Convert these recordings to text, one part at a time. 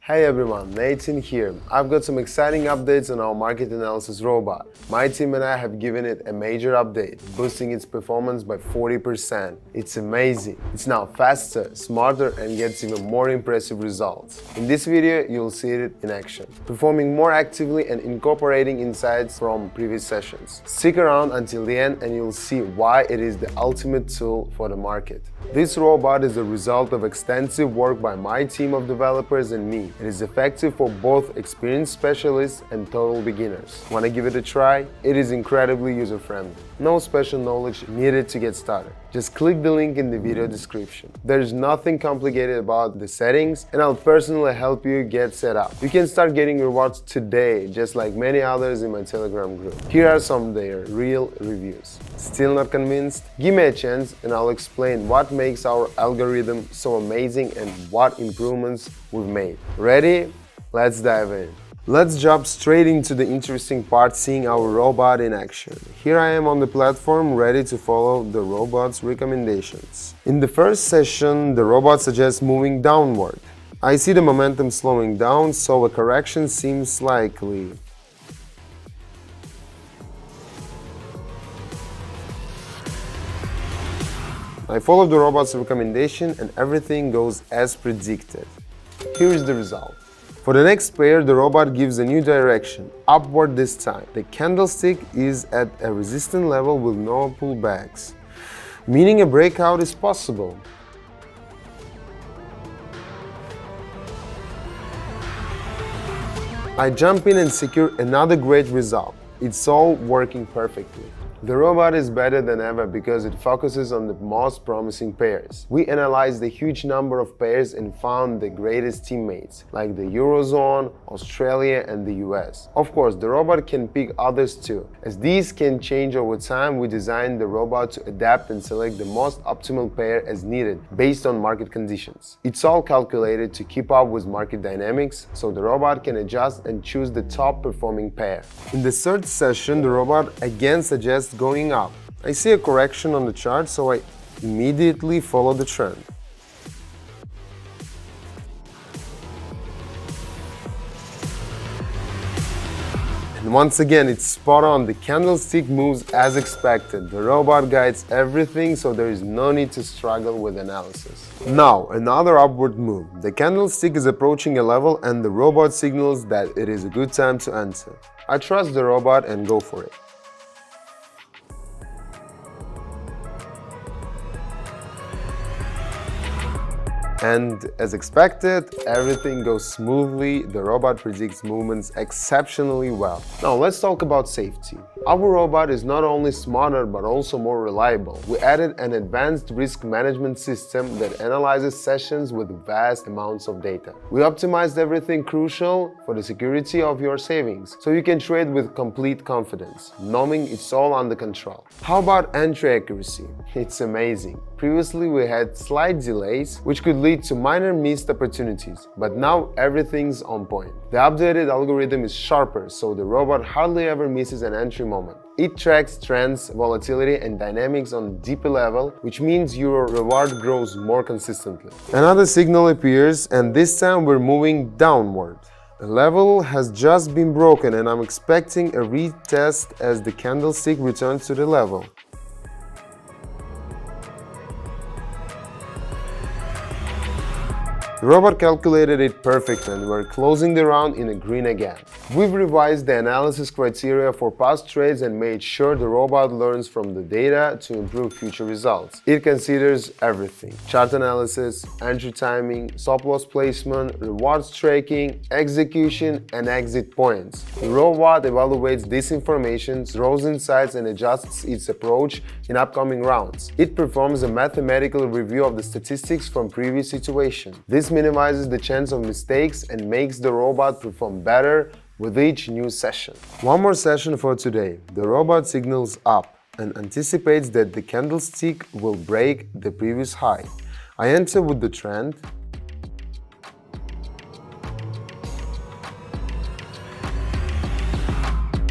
Hey everyone, Nathan here. I've got some exciting updates on our market analysis robot. My team and I have given it a major update, boosting its performance by 40%. It's amazing. It's now faster, smarter, and gets even more impressive results. In this video, you'll see it in action, performing more actively and incorporating insights from previous sessions. Stick around until the end and you'll see why it is the ultimate tool for the market. This robot is a result of extensive work by my team of developers and me. It is effective for both experienced specialists and total beginners. Want to give it a try? It is incredibly user-friendly. No special knowledge needed to get started. Just click the link in the video description. There's nothing complicated about the settings, and I'll personally help you get set up. You can start getting rewards today, just like many others in my Telegram group. Here are some of their real reviews. Still not convinced? Give me a chance and I'll explain what makes our algorithm so amazing and what improvements we've made. Ready? Let's dive in. Let's jump straight into the interesting part, seeing our robot in action. Here I am on the platform, ready to follow the robot's recommendations. In the first session, the robot suggests moving downward. I see the momentum slowing down, so a correction seems likely. I follow the robot's recommendation and everything goes as predicted. Here is the result. For the next pair, the robot gives a new direction, upward this time. The candlestick is at a resistance level with no pullbacks, meaning a breakout is possible. I jump in and secure another great result. It's all working perfectly. The robot is better than ever because it focuses on the most promising pairs. We analyzed a huge number of pairs and found the greatest teammates, like the Eurozone, Australia, and the US. Of course, the robot can pick others too. As these can change over time, we designed the robot to adapt and select the most optimal pair as needed, based on market conditions. It's all calculated to keep up with market dynamics, so the robot can adjust and choose the top performing pair. In the third session, the robot again suggests going up. I see a correction on the chart, so I immediately follow the trend. And once again, it's spot on. The candlestick moves as expected. The robot guides everything, so there is no need to struggle with analysis. Now, another upward move. The candlestick is approaching a level and the robot signals that it is a good time to enter. I trust the robot and go for it. And as expected, everything goes smoothly. The robot predicts movements exceptionally well. Now let's talk about safety. Our robot is not only smarter but also more reliable. We added an advanced risk management system that analyzes sessions with vast amounts of data. We optimized everything crucial for the security of your savings, so you can trade with complete confidence, knowing it's all under control. How about entry accuracy? It's amazing. Previously we had slight delays, which could lead to minor missed opportunities, but now everything's on point. The updated algorithm is sharper, so the robot hardly ever misses an entry moment. It tracks trends, volatility, and dynamics on a deeper level, which means your reward grows more consistently. Another signal appears, and this time we're moving downward. The level has just been broken, and I'm expecting a retest as the candlestick returns to the level. The robot calculated it perfectly and we're closing the round in the green again. We've revised the analysis criteria for past trades and made sure the robot learns from the data to improve future results. It considers everything: chart analysis, entry timing, stop-loss placement, rewards tracking, execution, and exit points. The robot evaluates this information, draws insights, and adjusts its approach in upcoming rounds. It performs a mathematical review of the statistics from previous situations. This minimizes the chance of mistakes and makes the robot perform better with each new session. One more session for today. The robot signals up and anticipates that the candlestick will break the previous high. I enter with the trend.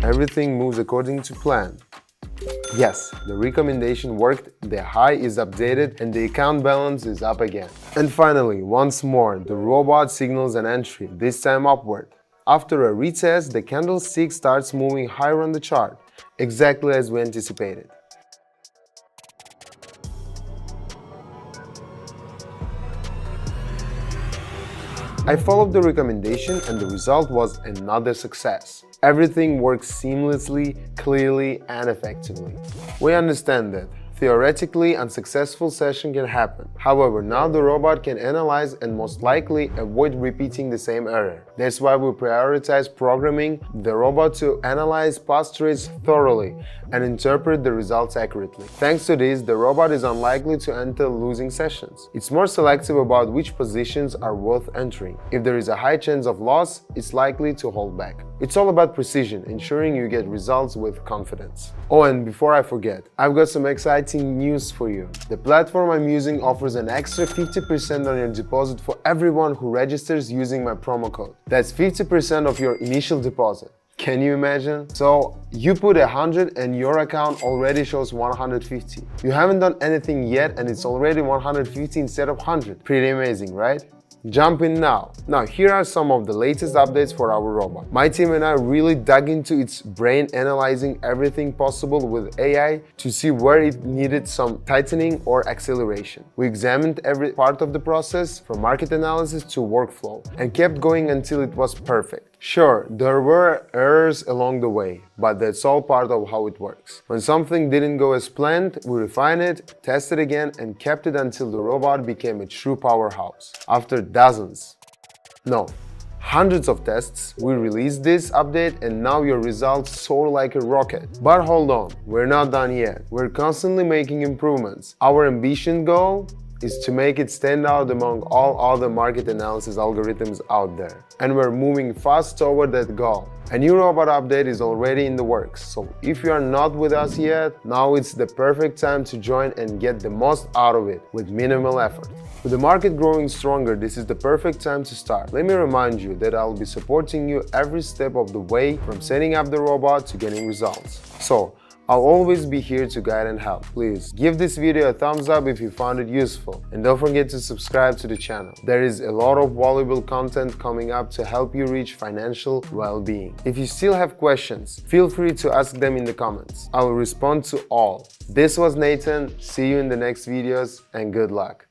Everything moves according to plan. Yes, the recommendation worked, the high is updated, and the account balance is up again. And finally, once more, the robot signals an entry, this time upward. After a retest, the candlestick starts moving higher on the chart, exactly as we anticipated. I followed the recommendation and the result was another success. Everything works seamlessly, clearly, and effectively. We understand that theoretically, unsuccessful session can happen. However, now the robot can analyze and most likely avoid repeating the same error. That's why we prioritize programming the robot to analyze past trades thoroughly and interpret the results accurately. Thanks to this, the robot is unlikely to enter losing sessions. It's more selective about which positions are worth entering. If there is a high chance of loss, it's likely to hold back. It's all about precision, ensuring you get results with confidence. Oh, and before I forget, I've got some exciting news for you. The platform I'm using offers an extra 50% on your deposit for everyone who registers using my promo code. That's 50% of your initial deposit. Can you imagine? So you put 100 and your account already shows 150. You haven't done anything yet and it's already 150 instead of 100. Pretty amazing, right? Jump in now. Now, here are some of the latest updates for our robot. My team and I really dug into its brain, analyzing everything possible with AI to see where it needed some tightening or acceleration. We examined every part of the process, from market analysis to workflow, and kept going until it was perfect. Sure, there were errors along the way, but that's all part of how it works. When something didn't go as planned, we refined it, tested again, and kept it until the robot became a true powerhouse. After hundreds of tests, we released this update and now your results soar like a rocket. But hold on, we're not done yet. We're constantly making improvements. Our ambition goal is to make it stand out among all other market analysis algorithms out there. And we're moving fast toward that goal. A new robot update is already in the works, so if you are not with us yet, now it's the perfect time to join and get the most out of it with minimal effort. With the market growing stronger, this is the perfect time to start. Let me remind you that I'll be supporting you every step of the way, from setting up the robot to getting results. So, I'll always be here to guide and help. Please give this video a thumbs up if you found it useful, and don't forget to subscribe to the channel. There is a lot of valuable content coming up to help you reach financial well-being. If you still have questions, feel free to ask them in the comments. I will respond to all. This was Nathan. See you in the next videos and good luck.